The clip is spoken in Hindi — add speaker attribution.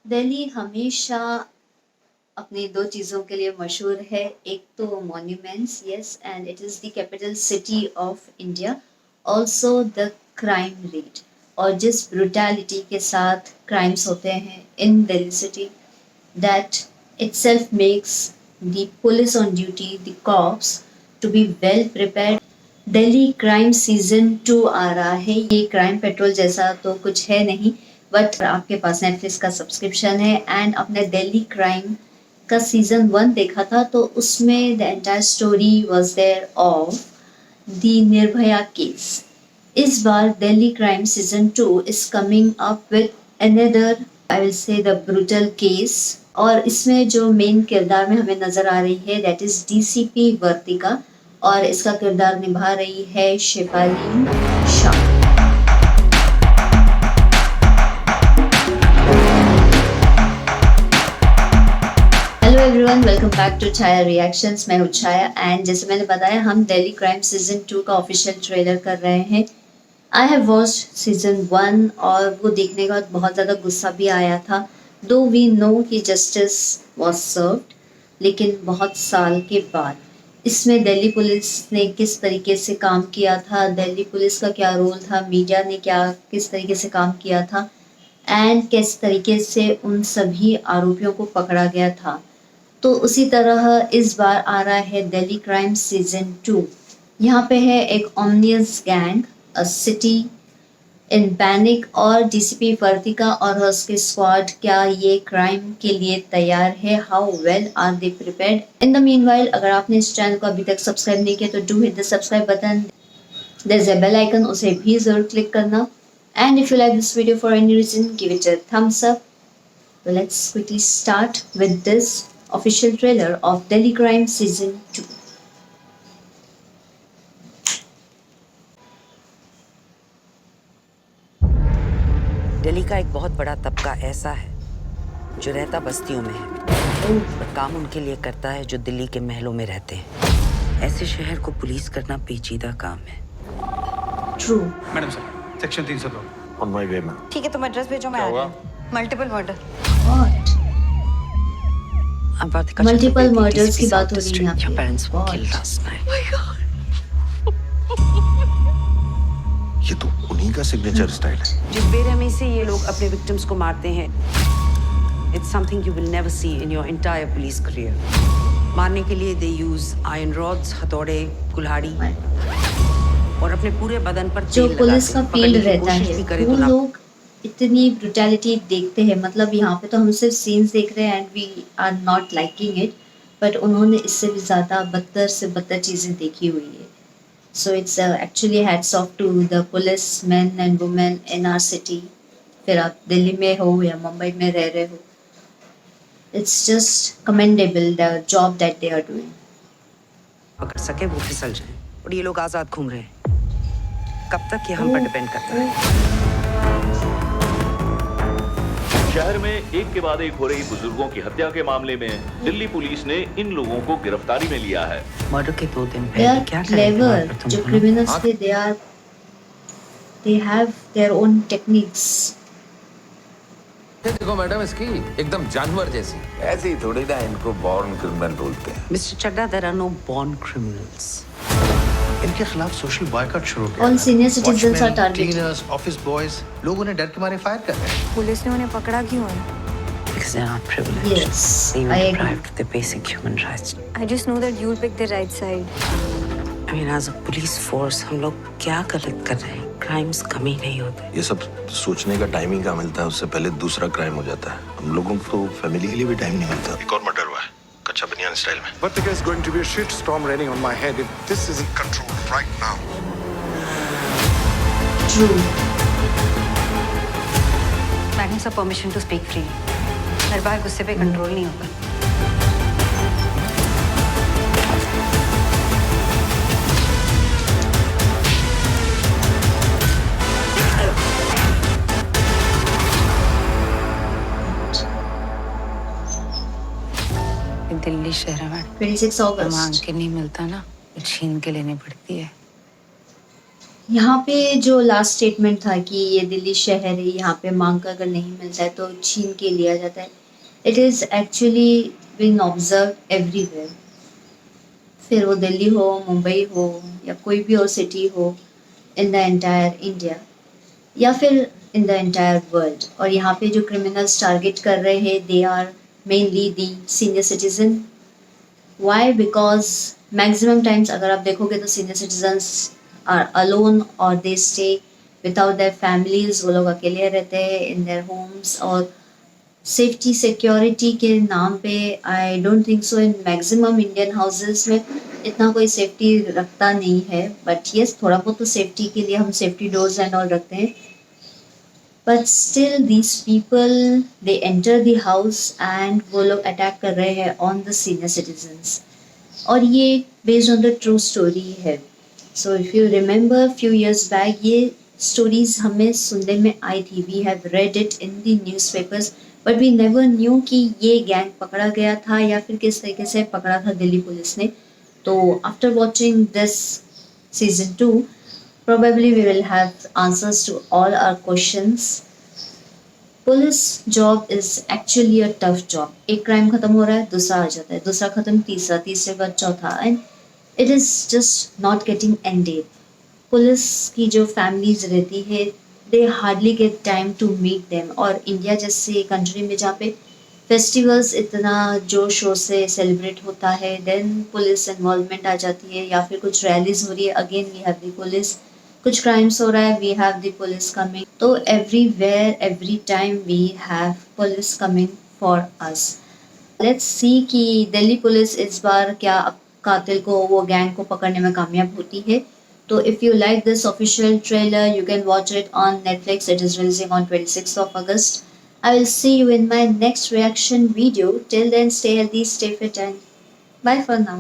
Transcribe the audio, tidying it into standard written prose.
Speaker 1: दिल्ली हमेशा अपनी 2 चीज़ों के लिए मशहूर है। एक तो monuments, yes, and it is the capital city of India. Also the crime rate, और जिस ब्रूटैलिटी के साथ क्राइम्स होते हैं in Delhi city, that itself makes the police on duty, the cops, to be well prepared. Delhi crime season 2 आ रहा है। ये क्राइम पेट्रोल जैसा तो कुछ है नहीं, बट आपके पास नेटफ्लिक्स का सब्सक्रिप्शन है एंड आपने दिल्ली क्राइम का सीजन 1 देखा था, तो उसमें the entire story was there of the Nirbhaya case. इस बार Delhi crime season 2 is coming up with another, I will say, the brutal case. और इसमें जो मेन किरदार में हमें नजर आ रही है दैट इज डीसीपी वर्तिका, और इसका किरदार निभा रही है Shefali Shah. Hello everyone, welcome back to Chhaya reactions. मैं हूँ छाया एंड जैसे मैंने बताया, हम दिल्ली क्राइम सीजन 2 का ऑफिशियल ट्रेलर कर रहे हैं। आई हैव वॉच्ड सीजन 1 और वो देखने के बाद बहुत ज़्यादा गुस्सा भी आया था। दो वी नो कि जस्टिस वॉज सर्व्ड, लेकिन बहुत साल के बाद इसमें दिल्ली पुलिस ने किस तरीके से काम किया था, दिल्ली पुलिस का क्या रोल था, मीडिया ने किस तरीके से काम किया था एंड किस तरीके से उन सभी आरोपियों को पकड़ा गया था। तो उसी तरह इस बार आ रहा है दिल्ली क्राइम सीजन 2। यहाँ पे है एक ominous gang, a city in panic, और डीसीपी वर्तिका और उसके स्क्वाड क्या ये क्राइम के लिए तैयार है? How well are they prepared? In the meanwhile, अगर आपने इस चैनल को अभी तक सब्सक्राइब नहीं किया तो do hit the subscribe button, there is a bell icon, उसे भी जरूर क्लिक करना। And if you like this video for any reason, give it a thumbs up. Let's quickly start with this official trailer of Delhi Crime Season 2.
Speaker 2: Delhi का एक बहुत बड़ा तबका ऐसा है जो रहता बस्तियों में है, पर काम उनके लिए करता है जो दिल्ली के महलों में रहते हैं। ऐसे शहर को पुलिस करना पेचीदा काम है।
Speaker 1: True.
Speaker 3: Madam sir, section 302।
Speaker 4: On my way ma'am.
Speaker 5: ठीक है, तुम एड्रेस भेजो, मैं आ रही हूँ। Multiple murder.
Speaker 1: What? Multiple murders की बात हो रही है यहाँ पे।
Speaker 2: Your parents were killed last night.
Speaker 5: Oh my God.
Speaker 4: ये तो उन्हीं का सिग्नेचर स्टाइल है।
Speaker 2: जिस बेरहमी से ये लोग अपने विक्टिम्स को मारते हैं, it's something you will never see in your entire police career. मारने के लिए they use iron rods, हथौड़े, कुल्हाड़ी, और अपने पूरे बदन पर
Speaker 1: जो
Speaker 2: तेल
Speaker 1: पुलिस का
Speaker 2: लगाते
Speaker 1: फील्ड
Speaker 2: हैं।
Speaker 1: रहता है, वो लोग इतनी ब्रुटैलिटी देखते हैं। मतलब यहाँ पे तो हम सिर्फ सीन्स देख रहे हैं and we are not liking it, but उन्होंने इससे भी ज़्यादा बदतर से बदतर चीज़ें देखी हुई है। So it's actually hats off to the police man and women in our city. फिर आप दिल्ली में हो या मुंबई में रह रहे हो, it's just commendable the job that they are doing.
Speaker 2: पकड़ सके वो फिसल जाए, और ये लोग आजाद घूम रहे हैं। कब तक ये हम पर डिपेंड करता है।
Speaker 6: शहर में एक के बाद एक हो रही बुजुर्गों की हत्या के मामले में दिल्ली पुलिस ने इन लोगों को गिरफ्तारी में लिया है।
Speaker 2: मर्डर के 2 दिन
Speaker 1: They
Speaker 2: पहले
Speaker 1: are
Speaker 2: क्या कर रहे थे वहाँ
Speaker 1: clever.
Speaker 2: पर तुम
Speaker 1: जो
Speaker 2: दोनों?
Speaker 1: criminals थे, they have their own techniques.
Speaker 7: ये देखो मैडम, इसकी एकदम जानवर जैसी।
Speaker 4: ऐसे ही थोड़ी ना इनको बॉर्न क्रिमिनल बोलते हैं।
Speaker 2: Mr. Chadda, there are no born criminals.
Speaker 8: इनके खिलाफ सोशल बॉयकॉट शुरू किया।
Speaker 1: All senior citizens are targeted.
Speaker 8: Cleaners, office boys, लोग उन्हें डर के मारे फायर कर रहे हैं।
Speaker 5: पुलिस ने उन्हें पकड़ा क्यों है?
Speaker 2: Because they're not privileged.
Speaker 1: Yes,
Speaker 2: They
Speaker 1: I
Speaker 2: were
Speaker 1: agree.
Speaker 2: deprived of their basic human rights.
Speaker 5: I just know that you'll pick the right side.
Speaker 2: I mean, as a police force, हम लोग क्या गलत कर रहे हैं? Crimes कम ही नहीं होते।
Speaker 4: ये सब सोचने का टाइम ही कहाँ मिलता है, उससे पहले दूसरा क्राइम हो जाता है। हम लोगों को तो फैमिली के लिए भी टाइम नहीं मिलता। एक और मर्डर हुआ है, कच्चा बनियान स्टाइल में।
Speaker 9: But there is going to be a shit storm raining on my head if this isn't controlled right now.
Speaker 1: True.
Speaker 5: Madam sir, permission to speak free. हर बार गुस्से पे कंट्रोल नहीं होगा। दिल्ली शहर में
Speaker 1: 26
Speaker 5: मांग
Speaker 1: August.
Speaker 5: के नहीं मिलता ना, छीन के लेनी पड़ती है।
Speaker 1: यहाँ पे जो लास्ट स्टेटमेंट था कि ये दिल्ली शहर है, यहाँ पे मांग का अगर नहीं मिलता है तो छीन के लिया जाता है, it is actually been observe everywhere. फिर वो दिल्ली हो, मुंबई हो या कोई भी और सिटी हो इन द एंटायर इंडिया या फिर इन द एंटायर वर्ल्ड। और यहाँ पे जो क्रिमिनल्स टारगेट कर रहे हैं they are mainly the senior citizen. Why? Because maximum times अगर आप देखोगे तो सीनियर सिटीजन्स आर अलोन और they stay without their families. वो लोग अकेले रहते हैं इन देयर होम्स और सेफ्टी सिक्योरिटी के नाम पे I don't think so in maximum Indian houses में इतना कोई सेफ्टी रखता नहीं है। बट येस, थोड़ा बहुत तो सेफ्टी के लिए हम सेफ्टी डोर्स एंड ऑल रखते हैं। But still these people they enter the house and वो लोग अटैक कर रहे हैं ऑन द सीनियर सिटीजन्स। और ये based on the true story है। So if you remember few years back ये स्टोरीज हमें सुनने में आई थी। We have read it in the newspapers but we never knew कि ये गैंग पकड़ा गया था या फिर किस तरीके से पकड़ा था दिल्ली पुलिस ने। तो after watching this season 2 probably we will have answers to all our questions. Police job is actually a tough job. एक क्राइम खत्म हो रहा है, दूसरा आ जाता है, दूसरा खत्म, तीसरा, तीसरे बाद चौथा, and it is just not getting ended. Police की जो फैमिलीज रहती है they hardly get time to meet them. और इंडिया जैसे कंट्री में जहाँ पे फेस्टिवल्स इतना जोर शोर से सेलिब्रेट होता है, देन पुलिस इन्वॉल्वमेंट आ जाती है। या फिर कुछ रैलीज हो रही है, again we have the police. कुछ क्राइम्स हो रहा है, we have the police coming. तो everywhere every time we have police coming for us. Let's see कि दिल्ली पुलिस इस बार क्या कातिल को, वो गैंग को पकड़ने में कामयाब होती है। तो if you like this official trailer you can watch it on Netflix. It is releasing on 26th of August. I will see you in my next reaction video. Till then, stay healthy, stay fit, and bye for now.